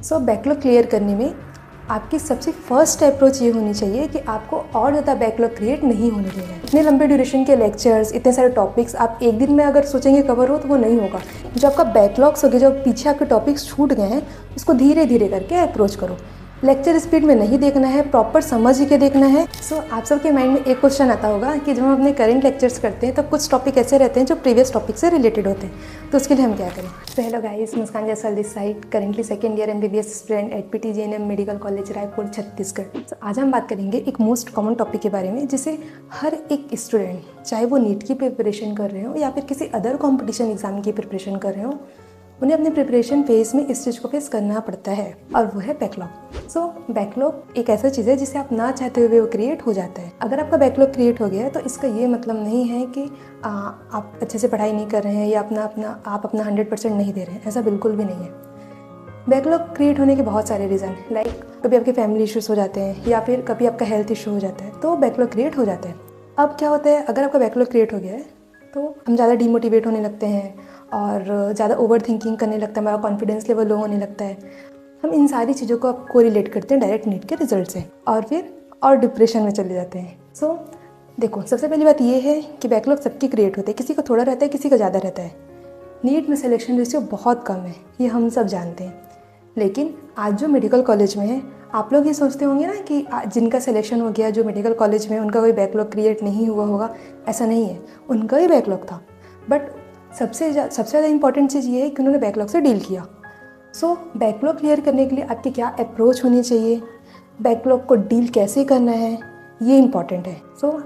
Backlog clear करने में आपकी सबसे फर्स्ट अप्रोच ये होनी चाहिए कि आपको और ज़्यादा बैकलॉग क्रिएट नहीं होने देना है। इतने लंबे ड्यूरेशन के लेक्चर्स, इतने सारे टॉपिक्स आप एक दिन में अगर सोचेंगे कवर हो तो वो नहीं होगा। जो आपका बैकलॉग्स हो गए, जो पीछे आपके टॉपिक्स छूट गए हैं, उसको धीरे धीरे करके अप्रोच करो। लेक्चर स्पीड में नहीं देखना है, प्रॉपर समझ के देखना है। आप सबके माइंड में एक क्वेश्चन आता होगा कि जब हम अपने करंट लेक्चर्स करते हैं तो कुछ टॉपिक ऐसे रहते हैं जो प्रीवियस टॉपिक से रिलेटेड होते हैं, तो उसके लिए हम क्या करें। तो hello guys, Muskan Jaiswal this side, currently second year MBBS student at PTGNM medical college Raipur Chhattisgarh. तो आज हम बात करेंगे एक मोस्ट कॉमन टॉपिक के बारे में जिसे हर एक स्टूडेंट, चाहे वो नीट की प्रिपरेशन कर रहे हो या फिर किसी अदर कॉम्पिटिशन एग्जाम की प्रिपरेशन कर रहे हो, उन्हें अपने प्रिपरेशन फेज में इस चीज़ को फेस करना पड़ता है, और वो है बैकलॉग। बैकलॉग एक ऐसा चीज़ है जिसे आप ना चाहते हुए वो क्रिएट हो जाता है। अगर आपका बैकलॉग क्रिएट हो गया है तो इसका ये मतलब नहीं है कि आप अच्छे से पढ़ाई नहीं कर रहे हैं या आप अपना 100% नहीं दे रहे हैं, ऐसा बिल्कुल भी नहीं है। बैकलॉग क्रिएट होने के बहुत सारे रीज़न, लाइक कभी आपके फैमिली इश्यूज़ हो जाते हैं या फिर कभी आपका हेल्थ इशू हो जाता है, तो बैकलॉग क्रिएट हो जाता है। अब क्या होता है, अगर आपका बैकलॉग क्रिएट हो गया है तो हम ज़्यादा डीमोटिवेट होने लगते हैं और ज़्यादा ओवर थिंकिंग करने लगता है, हमारा कॉन्फिडेंस लेवल लो होने लगता है। हम इन सारी चीज़ों को आपको रिलेट करते हैं डायरेक्ट नीट के रिजल्ट से, और फिर डिप्रेशन में चले जाते हैं। देखो, सबसे पहली बात ये है कि बैकलॉग सबकी क्रिएट होते हैं, किसी को थोड़ा रहता है, किसी का ज़्यादा रहता है। नीट में सिलेक्शन रेशियो बहुत कम है, ये हम सब जानते हैं। लेकिन आज जो मेडिकल कॉलेज में है, आप लोग ये सोचते होंगे ना कि जिनका सिलेक्शन हो गया, जो मेडिकल कॉलेज में, उनका कोई बैकलॉग क्रिएट नहीं हुआ होगा। ऐसा नहीं है, उनका ही बैकलॉग था, बट सबसे ज़्यादा इंपॉर्टेंट चीज़ ये है कि उन्होंने बैकलॉग से डील किया। बैकलॉग क्लियर करने के लिए आपकी क्या अप्रोच होनी चाहिए, बैकलॉग को डील कैसे करना है, ये इंपॉर्टेंट है।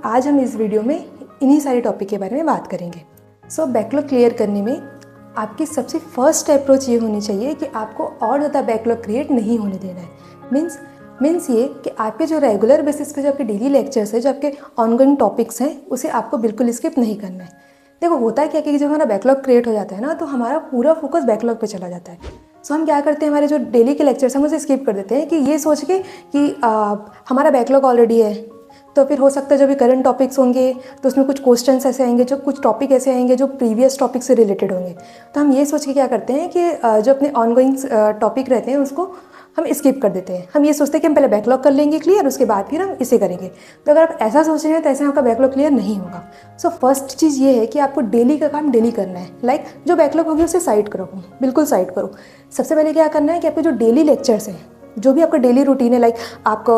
आज हम इस वीडियो में इन्हीं सारे टॉपिक के बारे में बात करेंगे। बैकलॉग क्लियर करने में आपकी सबसे फर्स्ट अप्रोच ये होनी चाहिए कि आपको और ज़्यादा बैकलॉग क्रिएट नहीं होने देना है। मीन्स ये कि आपके जो रेगुलर बेसिस पे जो आपके डेली लेक्चर्स है, जो आपके ऑनगोइंग टॉपिक्स हैं, उसे आपको बिल्कुल स्किप नहीं करना है। देखो, होता है क्या कि जब हमारा बैकलॉग क्रिएट हो जाता है ना, तो हमारा पूरा फोकस बैकलॉग पे चला जाता है। हम क्या करते हैं, हमारे जो डेली के लेक्चर्स हैं उसे स्किप कर देते हैं कि ये सोच के कि हमारा बैकलॉग ऑलरेडी है, तो फिर हो सकता है जो भी करंट टॉपिक्स होंगे तो उसमें कुछ क्वेश्चंस ऐसे आएंगे, जो कुछ टॉपिक ऐसे आएंगे जो प्रीवियस टॉपिक से रिलेटेड होंगे। तो हम ये सोच के क्या करते हैं कि जो अपने ऑनगोइंग टॉपिक रहते हैं उसको हम स्किप कर देते हैं। हम ये सोचते हैं कि हम पहले बैकलॉग कर लेंगे क्लियर, उसके बाद फिर हम इसे करेंगे। तो अगर आप ऐसा सोच रहे हैं तो ऐसे आपका बैकलॉग क्लियर नहीं होगा। फर्स्ट चीज़ ये है कि आपको डेली का काम डेली करना है। लाइक जो बैकलॉग होगी उसे साइड करो, बिल्कुल साइड करो। सबसे पहले क्या करना है कि आपके जो डेली लेक्चर्स हैं, जो भी आपका डेली रूटीन है, लाइक आपको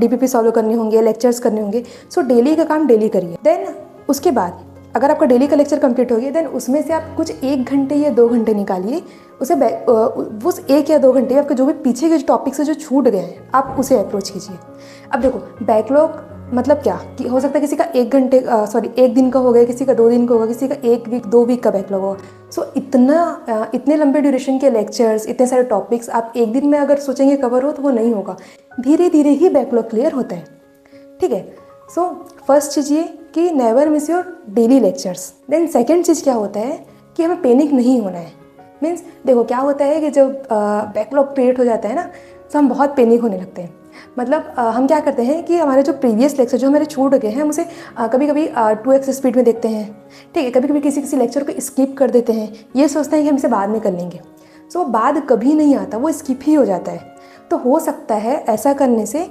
DPP सॉल्व करने होंगे, लेक्चर्स करने होंगे, डेली का काम डेली करिए। देन उसके बाद अगर आपका डेली का लेक्चर कंप्लीट हो गया, देन उसमें से आप कुछ 1 घंटे या 2 घंटे निकालिए, उस 1 या 2 घंटे में आपके जो भी पीछे के टॉपिक्स जो छूट गए हैं, आप उसे अप्रोच कीजिए। अब देखो, बैकलॉग मतलब क्या कि हो सकता है किसी का 1 दिन का हो गया, किसी का 2 दिन का होगा, किसी का 1 वीक 2 वीक का बैकलॉग होगा। इतने लंबे ड्यूरेशन के लेक्चर्स, इतने सारे टॉपिक्स आप एक दिन में अगर सोचेंगे कवर हो तो वो नहीं होगा। धीरे धीरे ही बैकलॉग क्लियर होता है, ठीक है। फर्स्ट चीज़ ये कि never miss your daily lectures. Then second चीज़ क्या होता है कि हमें पैनिक नहीं होना है। मीन्स देखो, क्या होता है कि जब बैकलॉग क्रिएट हो जाता है ना, तो हम बहुत पैनिक होने लगते हैं। मतलब हम क्या करते हैं कि हमारे जो प्रीवियस लेक्चर जो हमारे छूट गए हैं, हम उसे कभी कभी 2x स्पीड में देखते हैं, ठीक है। कभी कभी किसी लेक्चर को स्किप कर देते हैं, ये सोचते हैं कि हम इसे बाद में कर लेंगे। बाद कभी नहीं आता, वो स्किप ही हो जाता है। तो हो सकता है ऐसा करने से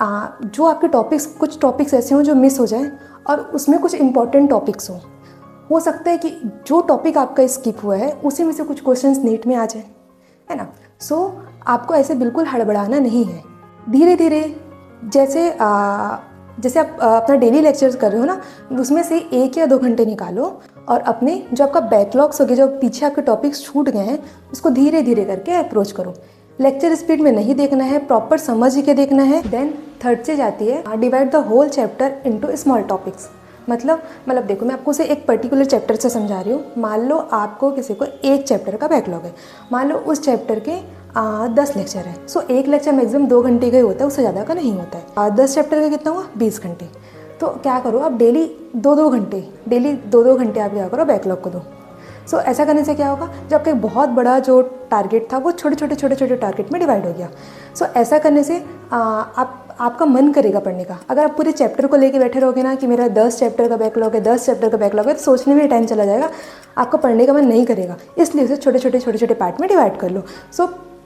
जो आपके कुछ टॉपिक्स ऐसे हों जो मिस हो जाएं, और उसमें कुछ इंपॉर्टेंट टॉपिक्स हों। हो सकता है कि जो टॉपिक आपका स्किप हुआ है उसी में से कुछ क्वेश्चंस नीट में आ जाए, है ना। आपको ऐसे बिल्कुल हड़बड़ाना नहीं है। धीरे धीरे जैसे आप अपना डेली लेक्चर्स कर रहे हो ना, उसमें से 1 या 2 घंटे निकालो और अपने जो आपका बैकलॉग्स हो गए, जो पीछे आपके टॉपिक्स छूट गए हैं, उसको धीरे धीरे करके अप्रोच करो। लेक्चर स्पीड में नहीं देखना है, प्रॉपर समझ के देखना है। देन थर्ड चीज़ आती है divide the whole chapter into small topics. मतलब देखो, मैं आपको उसे एक पर्टिकुलर चैप्टर से समझा रही हूँ। मान लो आपको किसी को 1 चैप्टर का बैकलॉग है, मान लो उस चैप्टर के 10 लेक्चर है। एक लेक्चर मैक्सिमम 2 घंटे का ही होता है, उससे ज़्यादा का नहीं होता है। 10 चैप्टर का कितना हुआ, 20 घंटे। तो क्या करो, आप डेली 2-2 घंटे आप क्या करो, बैकलॉग को दो। ऐसा करने से क्या होगा, जब आपका एक बहुत बड़ा जो टारगेट था वो छोटे छोटे टारगेट में डिवाइड हो गया। ऐसा करने से आपका मन करेगा पढ़ने का। अगर आप पूरे चैप्टर को लेके बैठे रहोगे ना कि मेरा 10 चैप्टर का बैकलॉग है, तो सोचने में टाइम चला जाएगा, आपका पढ़ने का मन नहीं करेगा। इसलिए उसे छोटे छोटे पार्ट में डिवाइड कर लो।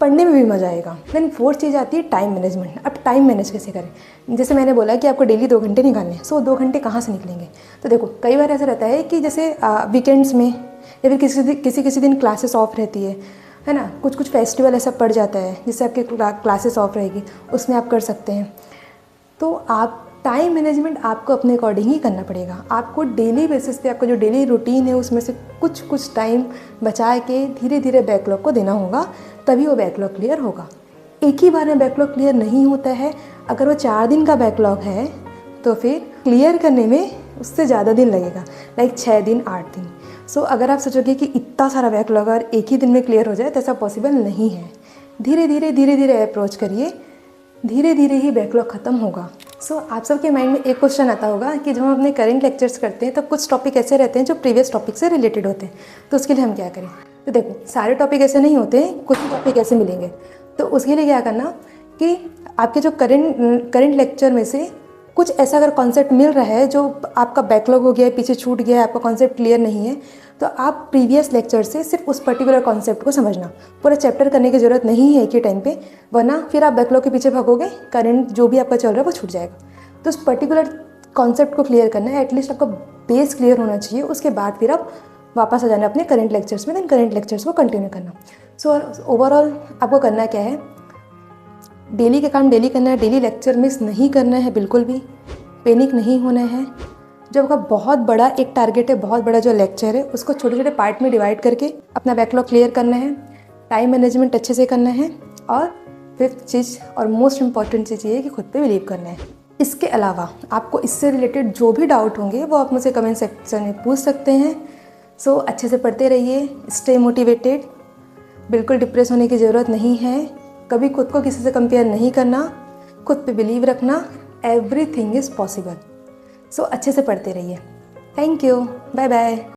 पढ़ने में भी मज़ा आएगा। देन फोर्थ चीज़ आती है टाइम मैनेजमेंट। अब टाइम मैनेज कैसे करें? जैसे मैंने बोला कि आपको डेली 2 घंटे निकालने हैं, सो 2 घंटे कहाँ से निकलेंगे? तो देखो, कई बार ऐसा रहता है कि जैसे वीकेंड्स में या फिर किसी दिन क्लासेस ऑफ रहती है ना, कुछ फेस्टिवल ऐसा पड़ जाता है जिससे आपकी क्लासेस ऑफ रहेगी, उसमें आप कर सकते हैं। तो आप टाइम मैनेजमेंट आपको अपने अकॉर्डिंग ही करना पड़ेगा। आपको डेली बेसिस पे आपका जो डेली रूटीन है उसमें से कुछ टाइम बचा के धीरे धीरे बैकलॉग को देना होगा, तभी वो बैकलॉग क्लियर होगा। एक ही बार में बैकलॉग क्लियर नहीं होता है। अगर वो 4 दिन का बैकलॉग है तो फिर क्लियर करने में उससे ज़्यादा दिन लगेगा, लाइक 6 दिन 8 दिन। सो अगर आप सोचोगे कि इतना सारा बैकलॉग और एक ही दिन में क्लियर हो जाए तो ऐसा पॉसिबल नहीं है। धीरे धीरे अप्रोच करिए, धीरे धीरे ही बैकलॉग ख़त्म होगा। सो आप सबके माइंड में एक क्वेश्चन आता होगा कि जब हम अपने करेंट लेक्चर्स करते हैं तो कुछ टॉपिक ऐसे रहते हैं जो प्रीवियस टॉपिक से रिलेटेड होते हैं, तो उसके लिए हम क्या करें? तो देखो, सारे टॉपिक ऐसे नहीं होते, कुछ टॉपिक ऐसे मिलेंगे। तो उसके लिए क्या करना कि आपके जो करेंट लेक्चर में से कुछ ऐसा अगर कॉन्सेप्ट मिल रहा है जो आपका बैकलॉग हो गया है, पीछे छूट गया है, आपका कॉन्सेप्ट क्लियर नहीं है, तो आप प्रीवियस लेक्चर से सिर्फ उस पर्टिकुलर कॉन्सेप्ट को समझना। पूरा चैप्टर करने की ज़रूरत नहीं है एक ही टाइम पे, वरना फिर आप बैकलॉग के पीछे भागोगे, करंट जो भी आपका चल रहा है वो छूट जाएगा। तो उस पर्टिकुलर कॉन्सेप्ट को क्लियर करना है, एटलीस्ट आपका बेस क्लियर होना चाहिए। उसके बाद फिर आप वापस आ जाना अपने करेंट लेक्चर्स में, देन करेंट लेक्चर्स को कंटिन्यू करना। सो ओवरऑल आपको करना क्या है? डेली का काम डेली करना है, डेली लेक्चर मिस नहीं करना है, बिल्कुल भी पैनिक नहीं होना है। जब आपका बहुत बड़ा एक टारगेट है, बहुत बड़ा जो लेक्चर है, उसको छोटे छोटे पार्ट में डिवाइड करके अपना बैकलॉग क्लियर करना है, टाइम मैनेजमेंट अच्छे से करना है, और फिफ्थ चीज़ और मोस्ट इम्पॉर्टेंट चीज़ ये है कि खुद पे बिलीव करना है। इसके अलावा आपको इससे रिलेटेड जो भी डाउट होंगे वो आप मुझसे कमेंट सेक्शन में पूछ सकते हैं। सो अच्छे से पढ़ते रहिए, स्टे मोटिवेटेड, बिल्कुल डिप्रेस होने की ज़रूरत नहीं है, कभी खुद को किसी से कंपेयर नहीं करना, खुद पे बिलीव रखना, एवरीथिंग इज़ पॉसिबल। सो अच्छे से पढ़ते रहिए। Thank you, bye bye.